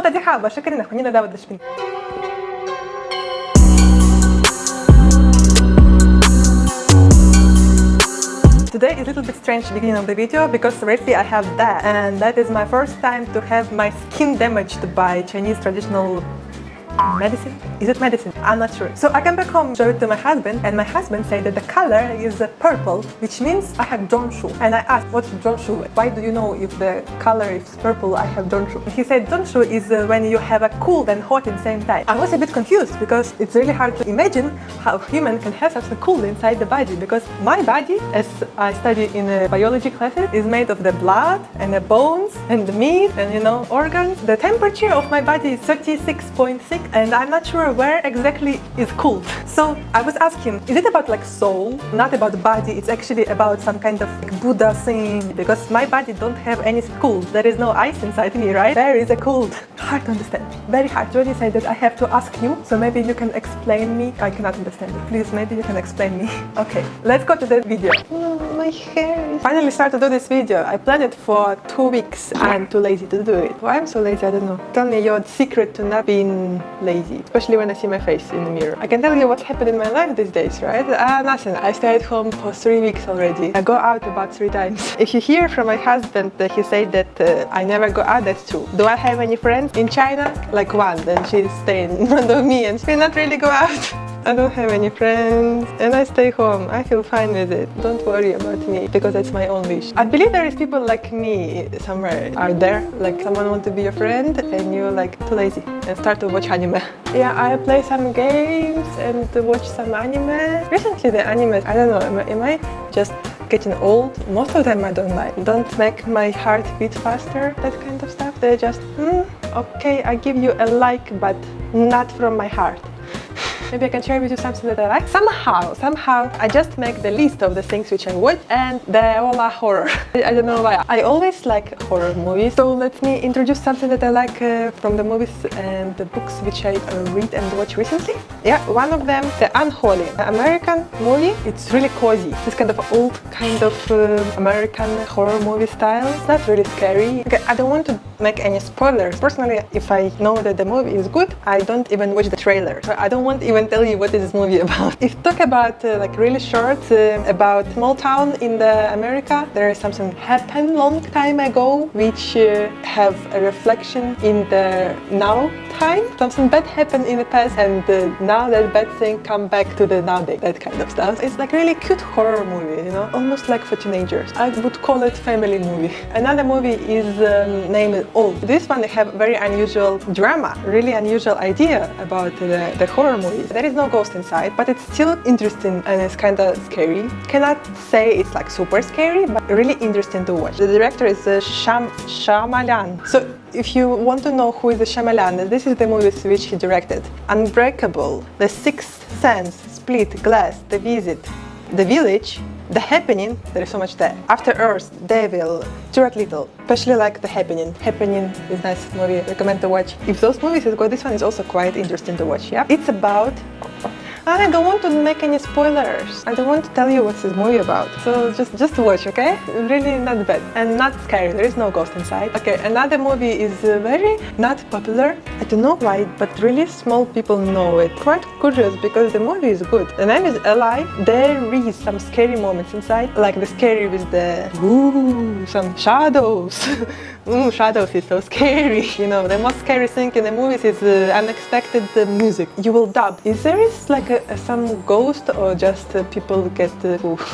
大家好，我是 Karina，欢迎来到我的视频。Today is a little bit strange beginning of the video because lately I have that, and that is my first time to have my skin damaged by Chinese traditional medicine? Is it medicine? I'm not sure. So I came back home, showed it to my husband, and my husband said that the color is purple, which means I have zhongshu. And I asked, what's zhongshu? Why do you know if the color is purple, I have zhongshu? And he said zhongshu is when you have a cold and hot at the same time. I was a bit confused because it's really hard to imagine how a human can have something cool inside the body, because my body, as I study in biology classes, is made of the blood and the bones and the meat and organs. The temperature of my body is 36.6, and I'm not sure where exactly is cold. So I was asking, is it about like soul, not about the body? It's actually about some kind of like Buddha thing, because my body don't have any cold. There is no ice inside me, right? There is a cold. Hard to understand. Very hard. Jody said that I have to ask you, so maybe you can explain me. I cannot understand it. Please, maybe you can explain me. Okay, let's go to the video. Oh, my hair. Finally started to do this video. I planned it for 2 weeks. I'm too lazy to do it. Why I'm so lazy, I don't know. Tell me your secret to not being lazy, especially when I see my face in the mirror. I can tell you what's happened in my life these days, right? Nothing. I stay at home for 3 weeks already. I go out about 3 times. If you hear from my husband that he said that I never go out, that's true. Do I have any friends in China? Like one, and she's staying in front of me and she not really go out. I don't have any friends and I stay home. I feel fine with it. Don't worry about me, because it's my own wish. I believe there is people like me somewhere out there, like someone want to be your friend and you're like too lazy and start to watch anime. Yeah, I play some games and watch some anime. Recently the animes, I don't know, am I just getting old? Most of them I don't like. Don't make my heart beat faster, that kind of stuff. They're just, okay, I give you a like, but not from my heart. Maybe I can share with you something that I like. Somehow, I just make the list of the things which I watch, and they all are horror. I don't know why. I always like horror movies. So let me introduce something that I like from the movies and the books which I read and watch recently. Yeah, one of them, The Unholy, American movie. It's really cozy. This kind of old kind of American horror movie style. It's not really scary. Okay, I don't want to make any spoilers. Personally, if I know that the movie is good, I don't even watch the trailer. So I don't want even tell you what is this movie about. If you talk about like really short about small town in the America, there is something happened long time ago which have a reflection in the now time. Something bad happened in the past, and now that bad thing come back to the nowadays. That kind of stuff. It's like really cute horror movie, almost like for teenagers. I would call it family movie. Another movie is named Old. This one they have very unusual drama, really unusual idea about the horror movies. There is no ghost inside, but it's still interesting and it's kind of scary. Cannot say it's like super scary, but really interesting to watch. The director is Shyamalan. So if you want to know who is the Shyamalan, this is the movies which he directed: Unbreakable, The Sixth Sense, Split, Glass, The Visit, The Village, The Happening, there is so much there. After Earth, Devil, Stuart Little. Especially like The Happening. Happening is nice movie, recommend to watch. If those movies is good, this one is also quite interesting to watch, yeah? It's about... I don't want to make any spoilers. I don't want to tell you what's this movie about. So just watch, okay? Really not bad and not scary. There is no ghost inside. Okay, another movie is very not popular. I don't know why, but really small people know it. Quite curious because the movie is good. The name is Alive. There is some scary moments inside, like the scary with the some shadows. Shadows is so scary. The most scary thing in the movies is unexpected music. You will dub. Is there like some ghost, or just people get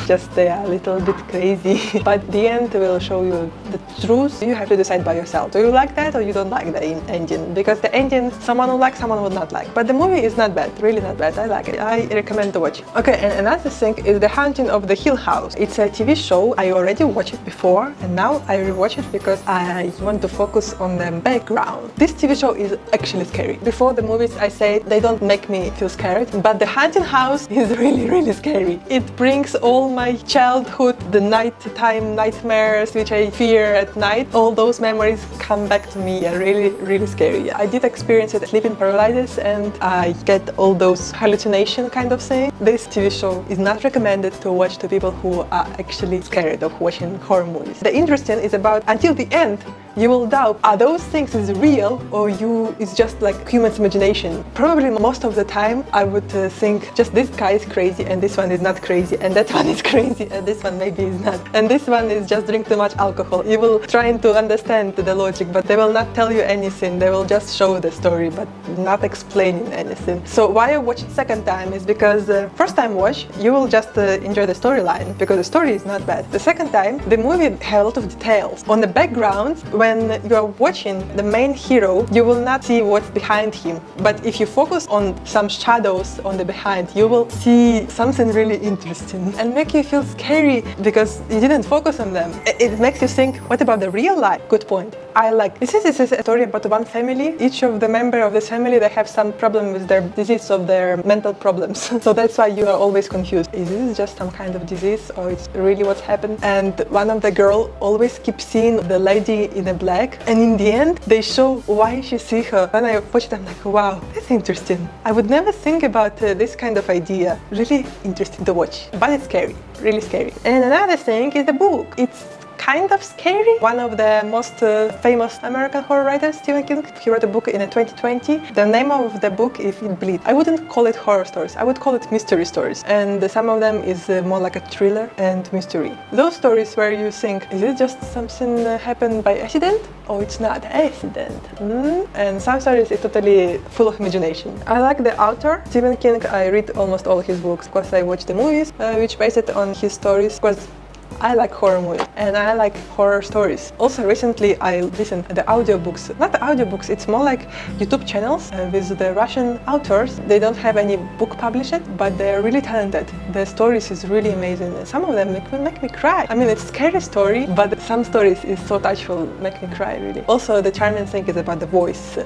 just they are a little bit crazy? But the end will show you the truth. You have to decide by yourself. Do you like that or you don't like the ending? Because the ending, someone will like, someone will not like. But the movie is not bad, really not bad. I like it. I recommend to watch. Okay, and another thing is The Haunting of the Hill House. It's a TV show. I already watched it before, and now I rewatch it because I want to focus on the background. This TV show is actually scary. Before the movies, I say they don't make me feel scared, but The Haunted House is really scary. It brings all my childhood, the nighttime nightmares which I fear at night. All those memories come back to me. Really scary. I did experience it, sleeping paralysis, and I get all those hallucination kind of thing. This TV show is not recommended to watch to people who are actually scared of watching horror movies. The interesting is about until the end you will doubt, are those things is real or it's just like human's imagination? Probably most of the time I would think just this guy is crazy and this one is not crazy and that one is crazy and this one maybe is not. And this one is just drink too much alcohol. You will try to understand the logic, but they will not tell you anything. They will just show the story, but not explaining anything. So why I watch it second time is because first time watch, you will just enjoy the storyline because the story is not bad. The second time, the movie has a lot of details. On the background, when you are watching the main hero, you will not see what's behind him. But if you focus on some shadows on the behind, you will see something really interesting and make you feel scary because you didn't focus on them. It makes you think, what about the real life? Good point. I like this is a story about one family. Each of the member of this family, they have some problem with their disease of their mental problems. So that's why you are always confused. Is this just some kind of disease or it's really what's happened? And one of the girl always keeps seeing the lady in the black, and in the end they show why she see her. When I watched it, I'm like, wow, that's interesting. I would never think about this kind of idea. Really interesting to watch, but it's scary, really scary. And another thing is the book. It's kind of scary. One of the most famous American horror writers, Stephen King, he wrote a book in 2020. The name of the book is It Bleeds. I wouldn't call it horror stories, I would call it mystery stories. And some of them is more like a thriller and mystery. Those stories where you think, is it just something happened by accident? Or it's not accident? And some stories is totally full of imagination. I like the author, Stephen King. I read almost all his books because I watch the movies, which based on his stories, because I like horror movies and I like horror stories. Also recently I listened to the audiobooks. Not the audiobooks, it's more like YouTube channels with the Russian authors. They don't have any book published, but they're really talented. The stories is really amazing. Some of them make me cry. I mean, it's a scary story, but some stories is so touchful, make me cry really. Also the charming thing is about the voice.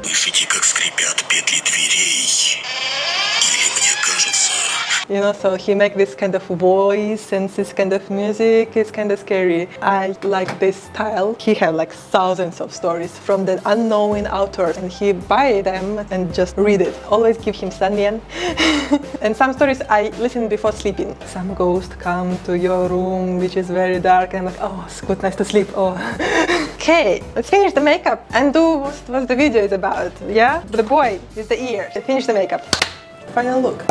You know, so he make this kind of voice and this kind of music. It's kind of scary. I like this style. He have like thousands of stories from the unknown authors, and he buy them and just read it. Always give him Sandian. And some stories I listen before sleeping. Some ghost come to your room, which is very dark, and I'm like, oh, it's good, nice to sleep. Oh. Okay, let's finish the makeup and do what the video is about. Yeah, the boy with the ear. Finish the makeup. Final look.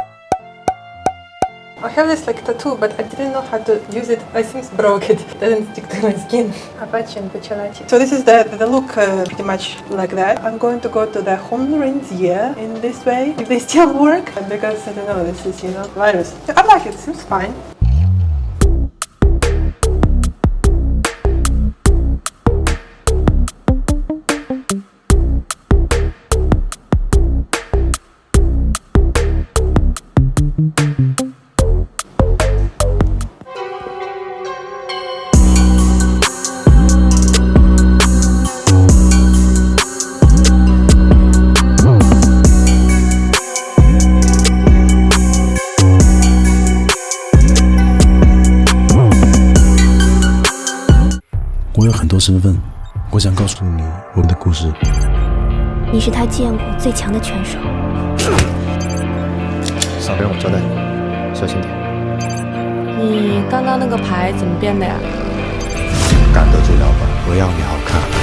I have this like tattoo, but I didn't know how to use it. I think it's broke. It doesn't stick to my skin. So this is the look pretty much like that. I'm going to go to the home reindeer in this way, if they still work, because I don't know, this is, you know, virus. I like it, seems fine.我有很多身份，我想告诉你我们的故事。你是他见过最强的拳手。上边我交代你，小心点。你刚刚那个牌怎么编的呀？干得就聊吧，我要你好看。